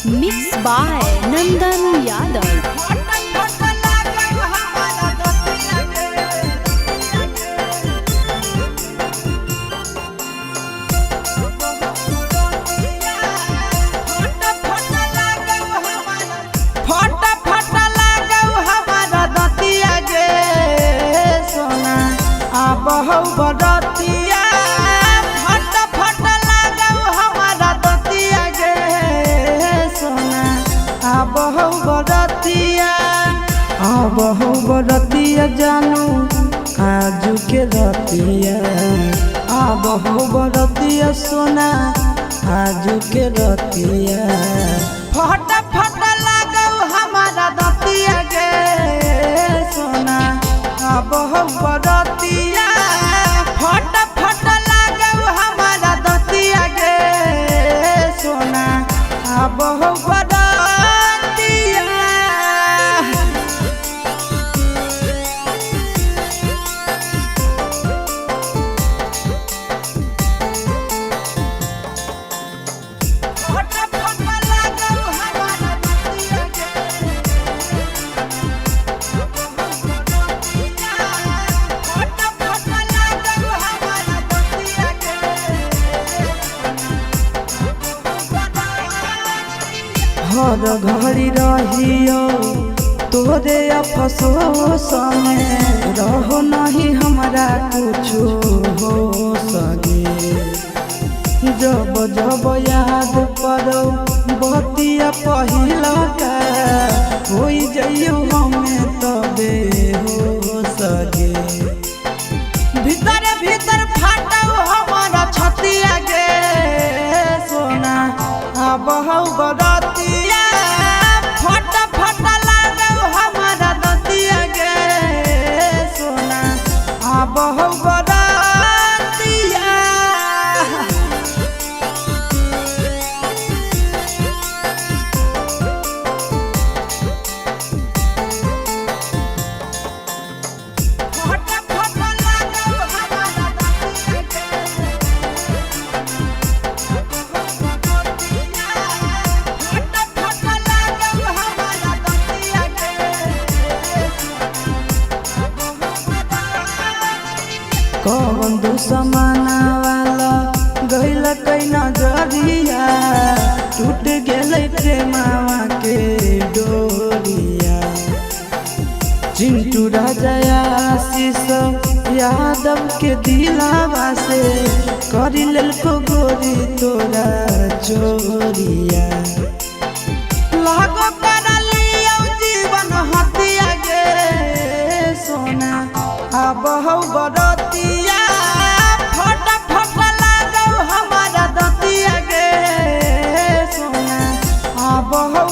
Mixed by Nandan Yadav. बहु बरतिया फट फट लागौ हमारा दतिया गे सोना बहु बरतिया जानू आजू के रतिया बहु बरतिया सोना आजू के रतिया फट फट लागौ हमारा दतिया गे सोना बहु बरतिया फट फट लागौ हमारा दतिया गे सोना बहु बरतिया फट फट लागौ हमारा दतिया हर घड़ी रहियो तोरे अफसोस में रहो नहीं हमारा कुछो हो सके जब जब याद करो बतिया पहिला का हो जाइयो हमें तबे हो सके भीतर भीतर फाटो हमारा छतिया गे सोना बहु बरतिया फट फट लागौ हमारा दतिया गे सोना बहु बरतिया फट फट लागौ हमारा दतिया कौन दुश्मना वाला गइल कई नजरिया टूट गेलै प्रेमावा के डोरिया चिंटू राजा आशीष यादव के दिलावा से करी लेलको गोरी तोरा चोरिया लागो कर लियो जीवन हतिया गे सोना बहु बरतिया फट फट लागौ हमारा दतिया गे सोना बहु